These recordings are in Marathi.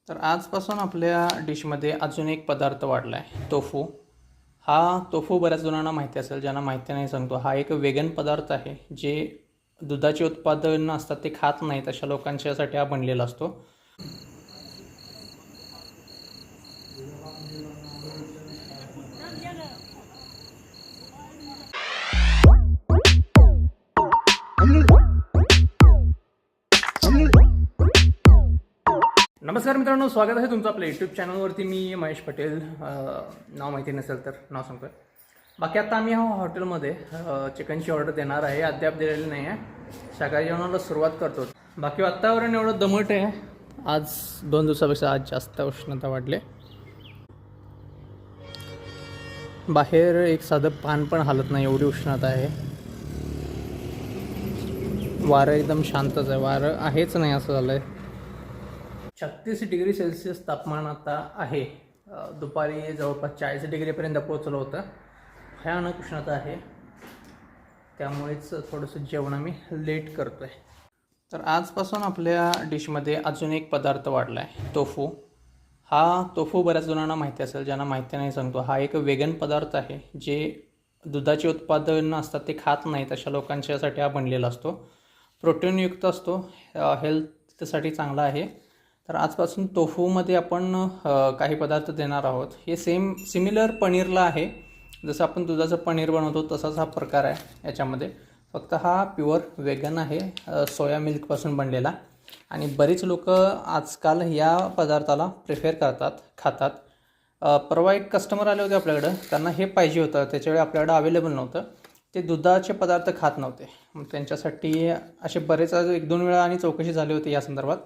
तर आजपासून आपल्या डिशमध्ये अजून एक पदार्थ वाढला आहे, टोफू. हा टोफू बऱ्याच जणांना माहिती असेल, ज्यांना माहिती नाही सांगतो. हा एक वेगन पदार्थ आहे, जे दुधाचे उत्पादन असतात ते खात नाहीत अशा लोकांच्यासाठी हा बनलेला असतो. नमस्कार मित्रांनो, स्वागत आहे तुमचं आपल्या यूट्यूब चॅनलवरती. मी महेश पटेल. नाव माहिती नसेल तर नाव सांगतो आहे. बाकी आता आम्ही हॉटेलमध्ये चिकनची ऑर्डर देणार आहे. अद्याप दिलेली नाही आहे. शाकाहारी जेवणाला सुरुवात करतो. बाकी वातावरण एवढं दमट आहे आज. 2 दिवसापेक्षा आज जास्त उष्णता वाढली. बाहेर एक साधं पान पण हालत नाही, एवढी उष्णता आहे. वारं एकदम शांतच आहे, वारं आहेच नाही असं झालं आहे. 36 डिग्री सेल्सिअस तापमान आता आहे. दुपारी जवळपास 40 डिग्रीपर्यंत पोहोचलं होतं. भयानक उष्णता आहे, त्यामुळेच थोडंसं जेवण आम्ही लेट करतो आहे. तर आजपासून आपल्या डिशमध्ये अजून एक पदार्थ वाढला आहे, टोफू. हा टोफू बऱ्याच जणांना माहिती असेल, ज्यांना माहिती नाही सांगतो. हा एक वेगन पदार्थ आहे, जे दुधाचे उत्पादन असतात ते खात नाहीत अशा लोकांच्यासाठी हा बनलेला असतो. प्रोटीनयुक्त असतो, हेल्थसाठी चांगला आहे. तर आजपासून टोफूमध्ये आपण काही पदार्थ देणार आहोत. हे सिमिलर पनीरला आहे. जसं आपण दुधाचं पनीर बनवतो तसाच हा प्रकार आहे याच्यामध्ये. फक्त हा प्युअर वेगन आहे, सोया मिल्कपासून बनलेला. आणि बरीच लोक आजकाल या पदार्थाला प्रिफेअर करतात, खातात. परवा एक कस्टमर आले होते आपल्याकडं, त्यांना हे पाहिजे होतं. त्याच्यावेळी आपल्याकडं अवेलेबल नव्हतं. ते दुधाचे पदार्थ खात नव्हते. मग त्यांच्यासाठी असे बरेच 1-2 वेळा आणि चौकशी झाली होती या संदर्भात.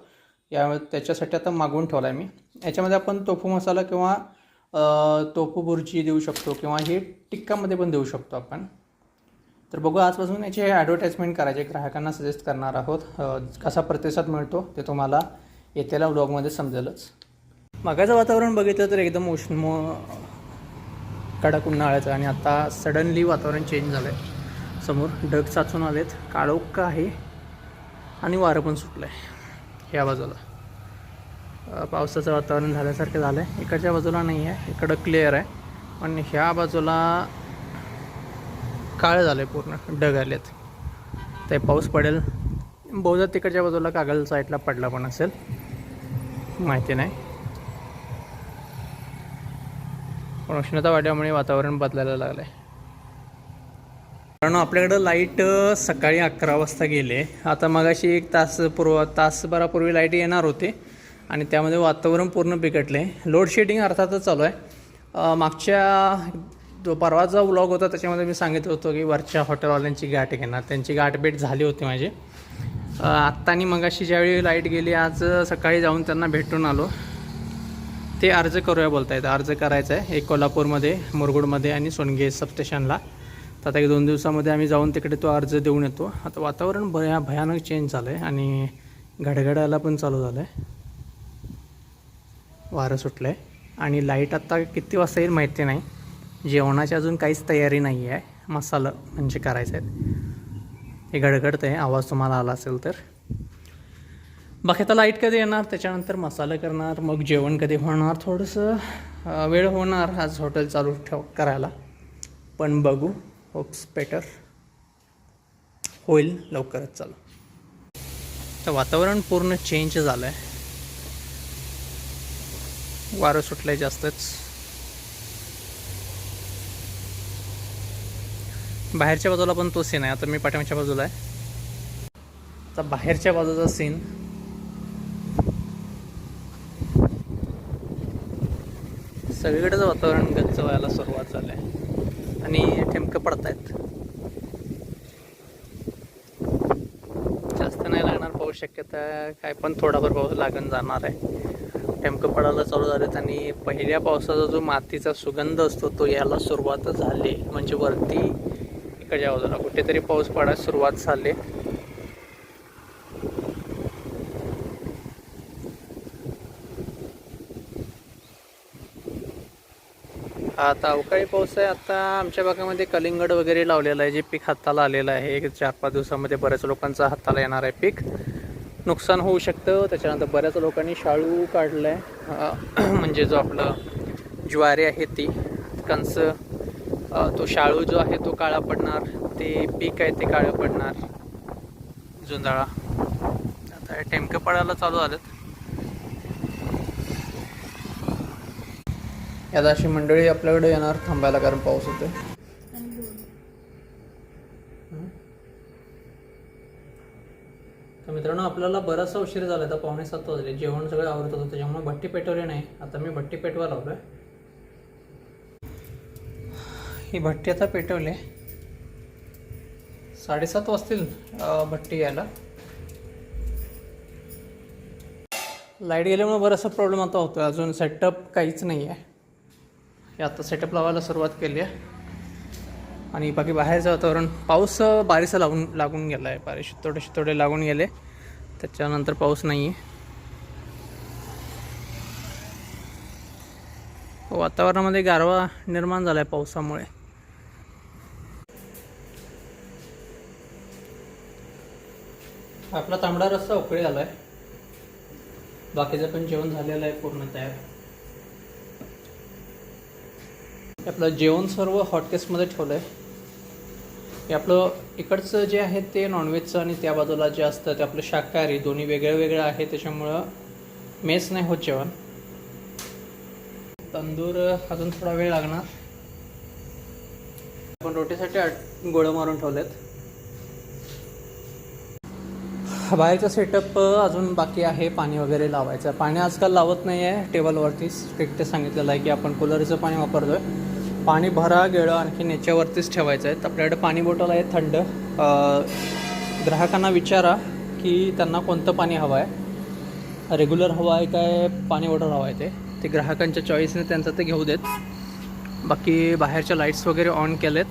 त्याच्यासाठी आता मागवून ठेवला आहे मी. याच्यामध्ये आपण टोफू मसाला किंवा टोफू बुर्जी देऊ शकतो, किंवा हे टिक्कामध्ये पण देऊ शकतो आपण. तर बघू, आजपासून याची ॲडव्हर्टाईजमेंट करायचे, ग्राहकांना सजेस्ट करणार आहोत. कसा प्रतिसाद मिळतो ते तुम्हाला येत्याला व्लॉगमध्ये समजेलच. मगाचं वातावरण बघितलं तर एकदम उष्ण कडक उन्हाळ्याचं, आणि आता सडनली वातावरण चेंज झालं आहे. समोर ढग साचून आलेत, काळोख आहे आणि वारं पण सुटलं आहे. ह्या बाजूला पावसाचं वातावरण झाल्यासारखं झालं आहे. इकडच्या बाजूला नाही आहे, इकडं क्लिअर आहे. पण ह्या बाजूला काळं झालं आहे, पूर्ण ढग आलेत. ते पाऊस पडेल बहुधा. तिकडच्या बाजूला कागल साईडला पडला पण असेल, माहिती नाही. पण उष्णता वाढल्यामुळे वातावरण बदलायला लागलं आहे. कारण आपल्याकडं लाईट सकाळी 11 वाजता गेले. आता मगाशी एक तासभरापूर्वी लाईट येणार होते, आणि त्यामध्ये वातावरण पूर्ण बिघडले. लोड शेडिंग अर्थातच चालू आहे. मागच्या परवाचा व्लॉग होता, त्याच्यामध्ये मी सांगितलं होतं की वरच्या हॉटेलवाल्यांची गाठ घेणार. त्यांची गाठभेट झाली होती माझी आत्ता. आणि मगाशी ज्यावेळी लाईट गेली, आज सकाळी जाऊन त्यांना भेटून आलो. ते अर्ज करूया बोलत आहेत. अर्ज करायचा आहे एक कोल्हापूरमध्ये, मुरगुडमध्ये आणि सोनगे सबस्टेशनला. तर आता 1-2 दिवसामध्ये आम्ही जाऊन तिकडे तो अर्ज देऊन येतो. आता वातावरण भयानक चेंज झालं आहे, आणि घडघडायला पण चालू झालं आहे. वारं सुटलं आहे, आणि लाईट आत्ता किती वाजता येईल माहिती नाही. जेवणाची अजून काहीच तयारी नाही आहे. मसाला म्हणजे करायचं आहे. हे घडघडतं आहे, आवाज तुम्हाला आला असेल तर. बाकी आता लाईट कधी येणार, त्याच्यानंतर मसाला करणार, मग जेवण कधी होणार. थोडंसं वेळ होणार आज हॉटेल चालू करायला, पण बघू. होप्स बेटर होईल लवकरच चालू. तर वातावरण पूर्ण चेंज झालं आहे. वारं सुटलं आहे जास्तच. बाहेरच्या बाजूला पण तो सीन आहे. आता मी पाठीमागच्या बाजूला आहे. आता बाहेरच्या बाजूचा सीन सगळीकडेच वातावरण गच्च व्हायला सुरुवात झालं आहे, आणि ठिमकं पडत आहेत. जास्त नाही लागणार पाऊस, शक्यता काय, पण थोडाफार पाऊस लागून जाणार आहे. ठिमकं पडायला चालू झालेत, आणि पहिल्या पावसाचा जो मातीचा सुगंध असतो तो यायला सुरुवात झाली. म्हणजे वरती इकडच्या बाजूला कुठेतरी पाऊस पडायला सुरुवात झाली. आता अवकाळी पाऊस आहे. आता आमच्या भागामध्ये कलिंगड वगैरे लावलेलं आहे, जे पीक हाताला आलेलं आहे. 4-5 दिवसामध्ये बऱ्याच लोकांचा हाताला येणार आहे पीक. नुकसान होऊ शकतं. त्याच्यानंतर बऱ्याच लोकांनी शाळू काढलं आहे, म्हणजे जो आपलं ज्वारी आहे ती कंस, तो शाळू जो आहे तो काळा पडणार, ते पीक आहे ते काळं पडणार. जुंधळा आता टेमकं पडायला चालू झालं. यात अशी मंडळी आपल्याकडे येणार थांबायला, कारण पाऊस होतोय. तर मित्रांनो, आपल्याला बराचसा उशीर झाला. तर 6:45 वाजले. जेवण सगळं आवरत होतं, त्याच्यामुळे भट्टी पेटवली नाही. आता मी भट्टी पेटवा लावलोय. ही भट्टी आता पेटवली. 7:30 वाजतील भट्टी यायला. लाईट गेल्यामुळे बराचसा प्रॉब्लेम आता होतो. अजून सेटअप काहीच नाही आहे. हे आता सेटअप लावायला सुरुवात केली आहे. आणि बाकी बाहेरचं वातावरण, पाऊस बारीसा लागून गेला आहे. बारीक शितोडे लागून गेले, त्याच्यानंतर पाऊस नाही आहे. वातावरणामध्ये गारवा निर्माण झाला आहे पावसामुळे. आपला तांबडा रस्सा उकळी आला आहे. बाकीचं पण जेवण झालेलं आहे पूर्ण तयार. आपलं जेवण सर्व हॉटकेसमध्ये ठेवलं आहे. हे आपलं इकडचं जे आहे ते नॉनव्हेजचं, आणि त्या बाजूला जे असतं ते आपलं शाकाहारी. दोन्ही वेगळं वेगळं आहे, त्याच्यामुळं मेस नाही होत जेवण. तंदूर अजून थोडा वेळ लागणार. आपण रोटीसाठी गोळं मारून ठेवलेत. बाहेरचा सेटअप अजून बाकी आहे. पाणी वगैरे लावायचं. पाणी आजकाल लावत नाही आहे टेबलवरती. स्ट्रिक्ट सांगितलेलं आहे की आपण कूलरचं पाणी वापरतो आहे. पाणी भरा गेलं आणखी याच्यावरतीच ठेवायचं आहे. आपल्याकडे पाणी बॉटल आहे थंड. ग्राहकांना विचारा की त्यांना कोणतं पाणी हवं आहे, रेग्युलर हवं आहे काय पाणी बॉटल हवं आहे. ते ग्राहकांच्या चॉईसने त्यांचं ते घेऊ देत. बाकी बाहेरच्या लाईट्स वगैरे ऑन केलेत.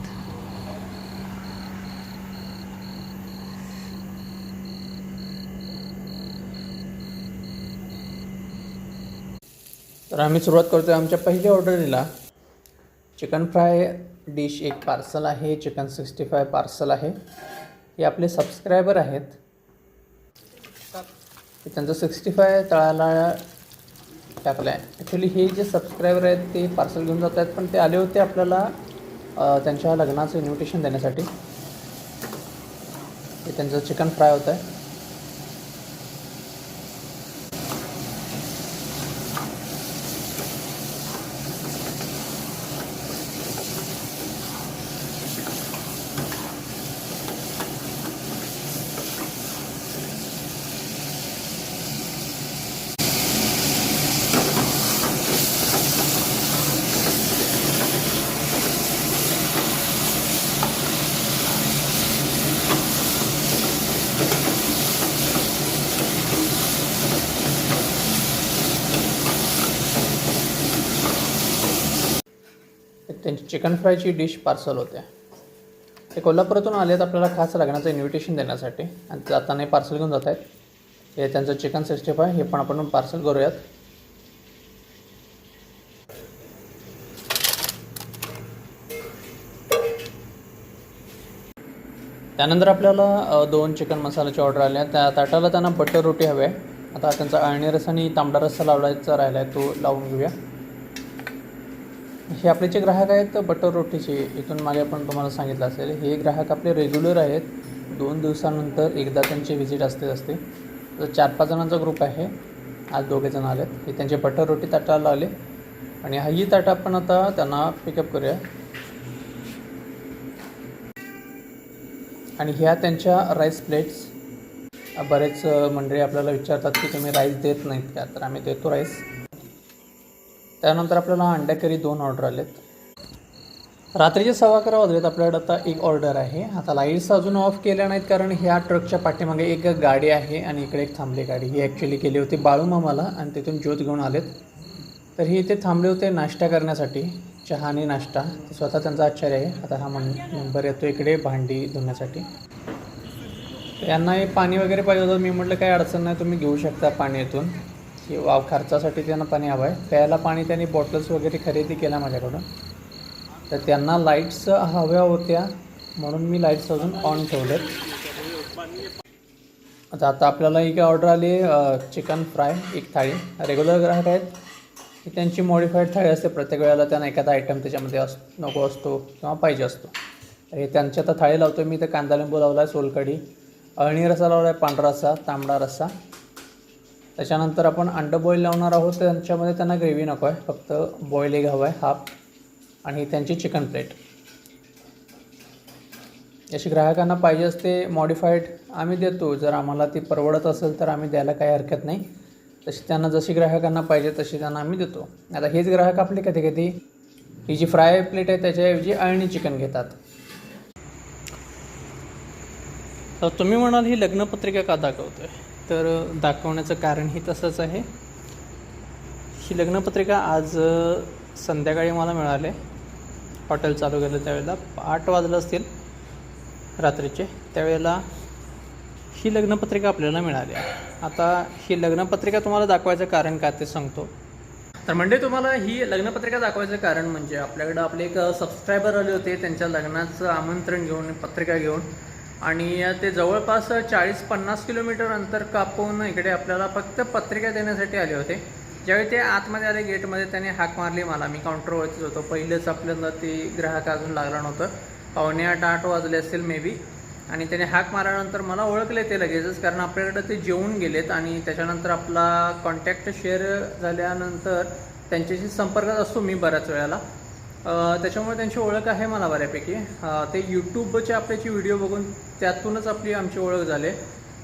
तर आम्ही सुरुवात करतो आहे आमच्या पहिल्या ऑर्डरीला. चिकन फ्राय डिश एक पार्सल आहे. चिकन 65 पार्सल आहे. हे आपले सबस्क्रायबर आहेत. त्यांचं 65 तळाला टाकलं आहे. ॲक्च्युली हे जे सबस्क्रायबर आहेत ते पार्सल घेऊन जात आहेत, पण ते आले होते आपल्याला त्यांच्या लग्नाचं इन्व्हिटेशन देण्यासाठी. हे त्यांचं चिकन फ्राय होतं आहे. त्यांची चिकन फ्रायची डिश पार्सल होते. ते कोल्हापुरातून आले आहेत आपल्याला खास लग्नाचं इन्व्हिटेशन देण्यासाठी, आणि जाताना पार्सल घेऊन जात आहेत. हे त्यांचं चिकन 65 हे पण आपण पार्सल करूयात. त्यानंतर आपल्याला 2 चिकन मसाल्याची ऑर्डर आल्या. त्या ताटाला त्यांना बटर रोटी हवी आहे. आता त्यांचा अळणी रस्सा आणि तांबडा रस्सा लावायचा राहिला आहे, तो लावून घेऊया. हे आपले जे ग्राहक आहेत बटर रोटीचे, इथून मागे आपण तुम्हाला सांगितलं असेल, हे ग्राहक आपले रेग्युलर आहेत. 2 दिवसानंतर एकदा त्यांची व्हिजिट असते. तर 4-5 जणांचा ग्रुप आहे. आज 2 जण आलेत. हे त्यांचे बटर रोटी ताटाला आले, आणि ही ताट आपण आता त्यांना पिकअप करूया. आणि ह्या त्यांच्या राईस प्लेट्स. बरेच मंडळी आपल्याला विचारतात की तुम्ही राईस देत नाहीत का, तर आम्ही देतो राईस. त्यानंतर आपल्याला अंडा करी 2 ऑर्डर आलेत. रात्रीचे 11:15 वाजलेत. आपल्याकडे आता एक ऑर्डर आहे. आता लाईट्स अजून ऑफ केल्या नाहीत, कारण ह्या ट्रकच्या पाठीमागे एक गाडी आहे आणि इकडे एक थांबली गाडी. ही ॲक्च्युली केली होती बाळूमामाला, आणि तिथून ज्योत घेऊन आलेत. तर हे इथे थांबले होते नाश्ता करण्यासाठी, चहा आणि नाश्ता. ते स्वतः त्यांचा आचार्य आहे. आता हा नंबर येतो इकडे भांडी धुण्यासाठी. यांना हे पाणी वगैरे पाहिजे होतं. मी म्हटलं काही अडचण नाही, तुम्ही घेऊ शकता पाणी येथून. की खर्चासाठी त्यांना पाणी हवं आहे. प्यायला पाणी त्यांनी बॉटल्स वगैरे खरेदी केल्या माझ्याकडून. तर त्यांना लाईट्स हव्या होत्या, म्हणून मी लाईट्स अजून ऑन ठेवलेत. आता आपल्याला एक ऑर्डर आली चिकन फ्राय एक थाळी. रेग्युलर ग्राहक आहेत की त्यांची मॉडिफाईड थाळी असते, प्रत्येक वेळेला त्यांना एखादा आयटम त्याच्यामध्ये नको असतो किंवा पाहिजे असतो. हे त्यांची आता थाळी लावतो मी. तर कांदा लिंबू लावला आहे, सोलकढी, अळणी रस्सा लावला आहे, पांढरा रस्सा, तांबडा रस्सा. त्याच्यानंतर आपण अंडं बॉईल लावणार आहोत. त्यांच्यामध्ये त्यांना ग्रेव्ही नको आहे, फक्त बॉईल एग हवं आहे हाफ, आणि त्यांची चिकन प्लेट. अशी ग्राहकांना पाहिजे असते मॉडिफाईड आम्ही देतो. जर आम्हाला ती परवडत असेल तर आम्ही द्यायला काही हरकत नाही. तशी त्यांना जशी ग्राहकांना पाहिजे तशी त्यांना आम्ही देतो. आता हेच ग्राहक आपले कधी कधी ही जी फ्राय प्लेट आहे त्याच्याऐवजी अळणी चिकन घेतात. तर तुम्ही म्हणाल ही लग्नपत्रिका का दाखवतोय, तर दाखवण्याचं कारणही तसंच आहे. ही लग्नपत्रिका आज संध्याकाळी मला मिळाले. हॉटेल चालू केलं त्यावेळेला 8 वाजलं असतील रात्रीचे. त्यावेळेला ही लग्नपत्रिका आपल्याला मिळाली आहे. आता ही लग्नपत्रिका तुम्हाला दाखवायचं कारण काय ते सांगतो. तर म्हणजे तुम्हाला ही लग्नपत्रिका दाखवायचं कारण म्हणजे आपल्याकडं आपले एक सबस्क्रायबर आले होते त्यांच्या लग्नाचं आमंत्रण घेऊन, पत्रिका घेऊन, आणि ते जवळपास 40-50 किलोमीटर अंतर कापून इकडे आपल्याला फक्त पत्रिका देण्यासाठी आले होते. ज्यावेळी ते आतमध्ये आले गेटमध्ये त्याने हाक मारली मला. मी काउंटरवरतीच होतो. पहिलेच आपल्याला ते ग्राहक अजून लागला नव्हतं. 7:45-8 वाजले असतील मे बी. आणि त्याने हाक मारल्यानंतर मला ओळखले ते लगेचच, कारण आपल्याकडं ते जेवून गेलेत. आणि त्याच्यानंतर आपला कॉन्टॅक्ट शेअर झाल्यानंतर त्यांच्याशी संपर्कात असतो मी बऱ्याच वेळेला. त्याच्यामुळे त्यांची ओळख आहे मला बऱ्यापैकी. ते यूट्यूबचे आपल्याची व्हिडिओ बघून त्यातूनच आमची ओळख झाली.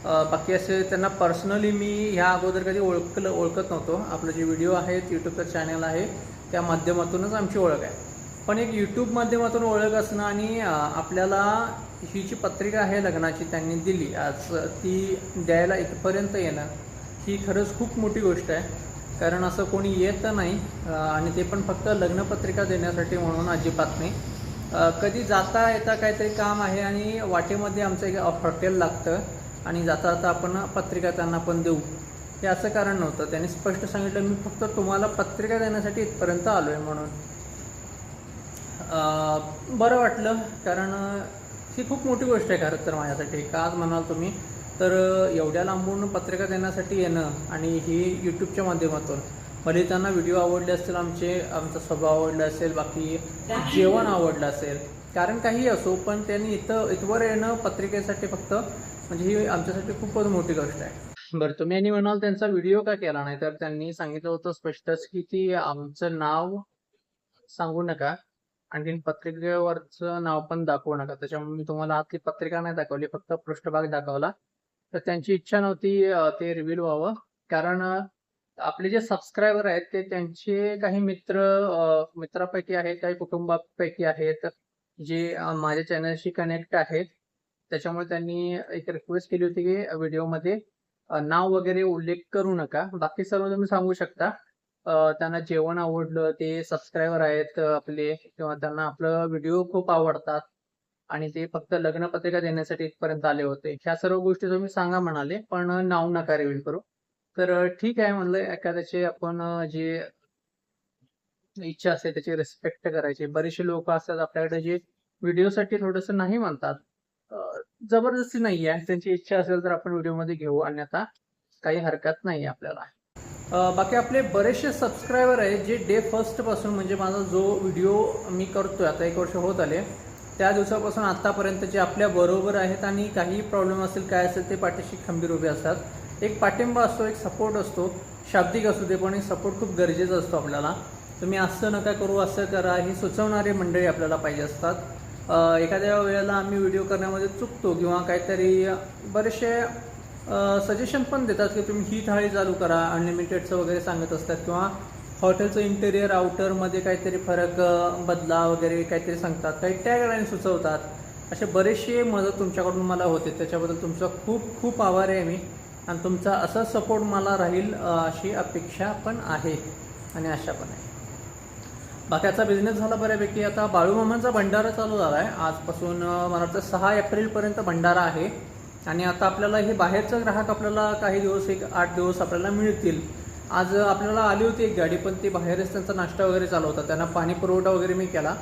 बाकी असे त्यांना पर्सनली मी ह्या अगोदर कधी ओळखत नव्हतो. आपलं जे व्हिडिओ आहेत, यूट्यूबचं चॅनल आहे, त्या माध्यमातूनच आमची ओळख आहे. पण एक यूट्यूब माध्यमातून ओळख असणं आणि आपल्याला ही जी पत्रिका आहे लग्नाची त्यांनी दिली आज, ती द्यायला इथपर्यंत येणं ही खरंच खूप मोठी गोष्ट आहे. कारण असं कोणी येत नाही, आणि ते पण फक्त लग्नपत्रिका देण्यासाठी म्हणून अजिबात नाही. कधी जाता येता काहीतरी काम आहे आणि वाटेमध्ये आमचं एक हॉटेल लागतं आणि जाता जाता आपण पत्रिका त्यांना पण देऊ, हे असं कारण नव्हतं. त्यांनी स्पष्ट सांगितलं मी फक्त तुम्हाला पत्रिका देण्यासाठी इथपर्यंत आलो आहे म्हणून. बरं वाटलं, कारण ही खूप मोठी गोष्ट आहे खरं तर माझ्यासाठी. का आज म्हणाल तुम्ही, तर एवढ्या लांबून पत्रिका देण्यासाठी येणं आणि ही यूट्यूबच्या माध्यमातून भले त्यांना व्हिडिओ आवडले असतील, आमचा स्वभाव आवडला असेल, बाकी जेवण आवडलं असेल, कारण काही असो, पण त्यांनी इथवर येणं पत्रिकेसाठी फक्त, म्हणजे ही आमच्यासाठी खूपच मोठी गोष्ट आहे. बरं, तुम्ही यांनी म्हणाल त्यांचा व्हिडिओ का केला नाही, तर त्यांनी सांगितलं होतं स्पष्टच की आमचं नाव सांगू नका, आणखीन पत्रिकेवरचं नाव पण दाखवू नका. त्याच्यामुळे मी तुम्हाला आतली पत्रिका नाही दाखवली, फक्त पृष्ठभाग दाखवला. तर त्यांची इच्छा नव्हती ते रिव्हील व्हावं, कारण आपले जे सबस्क्रायबर आहेत ते त्यांचे काही मित्रापैकी आहेत, काही कुटुंबापैकी आहेत, जे माझ्या चॅनलशी कनेक्ट आहेत. त्याच्यामुळे त्यांनी एक रिक्वेस्ट केली होती की व्हिडिओमध्ये नाव वगैरे उल्लेख करू नका, बाकी सर्व तुम्ही सांगू शकता. त्यांना जेवण आवडलं, ते सबस्क्रायबर आहेत आपले, किंवा त्यांना आपलं व्हिडिओ खूप आवडतात आणि ते फक्त लग्नपत्रिका देण्यासाठी इथपर्यंत आले होते, ह्या सर्व गोष्टी तुम्ही सांगा म्हणाले, पण नाव नका रिव्हील करू. तर ठीक आहे म्हणलं, एखाद्याचे आपण जे इच्छा असते त्याची रिस्पेक्ट करायची. बरेचसे लोक असतात आपल्याकडे जे व्हिडिओसाठी थोडंसं नाही म्हणतात. जबरदस्ती नाही आहे, त्यांची इच्छा असेल तर आपण व्हिडिओमध्ये घेऊ, अन्यथा काही हरकत नाही आपल्याला. बाकी आपले बरेचसे सबस्क्रायबर आहेत जे डे फर्स्टपासून, म्हणजे माझा जो व्हिडिओ मी करतोय आता 1 वर्ष होत आले, त्या दिवसापासून आत्तापर्यंत जे आपल्या बरोबर आहेत, आणि काही प्रॉब्लेम असेल काय असेल ते पाठीशी खंबीर उभे असतात. एक पाठिंबा असतो, एक सपोर्ट असतो, शाब्दिक असू दे, पण एक सपोर्ट खूप गरजेचा असतो आपल्याला. तुम्ही असं नका करू, असं करा, ही सुचवणारी मंडळी आपल्याला पाहिजे असतात. एखाद्या वेळेला आम्ही व्हिडिओ करण्यामध्ये चुकतो किंवा काहीतरी बरेचसे सजेशन पण देतात की तुम्ही ही थाळी चालू करा, अनलिमिटेडचं वगैरे सांगत असतात, किंवा हॉटेलचं इंटेरियर आउटरमध्ये काहीतरी फरक बदला वगैरे काहीतरी सांगतात, काही टॅगलाईन सुचवतात. असे बरेचसे मदत तुमच्याकडून मला होते, त्याच्याबद्दल तुमचा खूप खूप आभार आहे मी, आणि तुमचा असा सपोर्ट मला राहील अशी अपेक्षा पण आहे आणि आशा पण आहे. बाकीचा बिझनेस झाला बऱ्यापैकी. आता बाळूमामांचा भंडारा चालू झाला आहे आजपासून, मला वाटतं 6 एप्रिलपर्यंत भंडारा आहे. आणि आता आपल्याला हे बाहेरचं ग्राहक आपल्याला काही दिवस, 8 दिवस आपल्याला मिळतील. आज आपल्याला आली होती एक गाडी, पण ती बाहेरच त्यांचा नाश्ता वगैरे चालू होता. त्यांना पाणी पुरवठा वगैरे मी केला,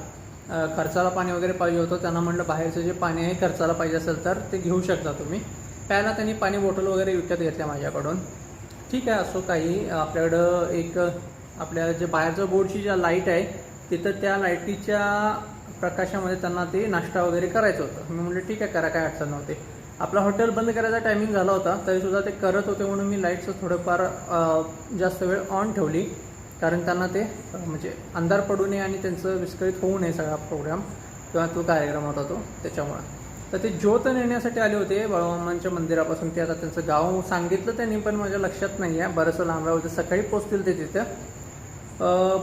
खर्चाला पाणी वगैरे पाहिजे होतं. त्यांना म्हटलं बाहेरचं जे पाणी आहे खर्चाला पाहिजे असेल तर ते घेऊ शकता तुम्ही. प्यायला त्यांनी पाणी बॉटल वगैरे विकत घेतल्या माझ्याकडून. ठीक आहे, असो काही. आपल्याकडं एक आपल्या जे बाहेरचं बोर्डची ज्या लाईट आहे तिथं त्या लाईटीच्या प्रकाशामध्ये त्यांना ते नाश्ता वगैरे करायचं होतं. मी म्हटलं ठीक आहे करा, काय अडचण नव्हती. आपला हॉटेल बंद करायचा टायमिंग झाला होता तरीसुद्धा ते करत होते म्हणून मी लाईटचं थोडंफार जास्त वेळ ऑन ठेवली, कारण त्यांना ते म्हणजे अंधार पडू नये आणि त्यांचं विस्कळीत होऊ नये सगळा प्रोग्राम किंवा तो कार्यक्रम होता तो, त्याच्यामुळं. तर ते ज्योत नेण्यासाठी आले होते बाळूमामांच्या मंदिरापासून. ते आता त्यांचं गाव सांगितलं त्यांनी, पण माझ्या लक्षात नाही आहे, बरंचसं लांब होतं. सकाळी पोचतील ते तिथं.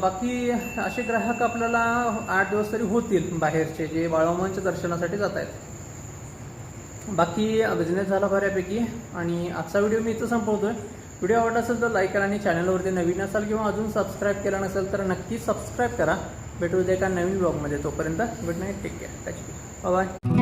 बाकी असे ग्राहक आपल्याला 8 दिवस तरी होतील बाहेरचे, जे बाळूमामांच्या दर्शनासाठी जात आहेत. बाकी बिझनेस झाला बऱ्यापैकी. आणि आजचा व्हिडिओ मी इथं संपवतोय. व्हिडिओ आवडला असेल तर लाईक करा आणि चॅनलवरती नवीन असाल किंवा अजून सबस्क्राईब केला नसेल तर नक्की सबस्क्राईब करा. भेटू दे एका नवीन ब्लॉगमध्ये. तोपर्यंत good night, take care, bye bye.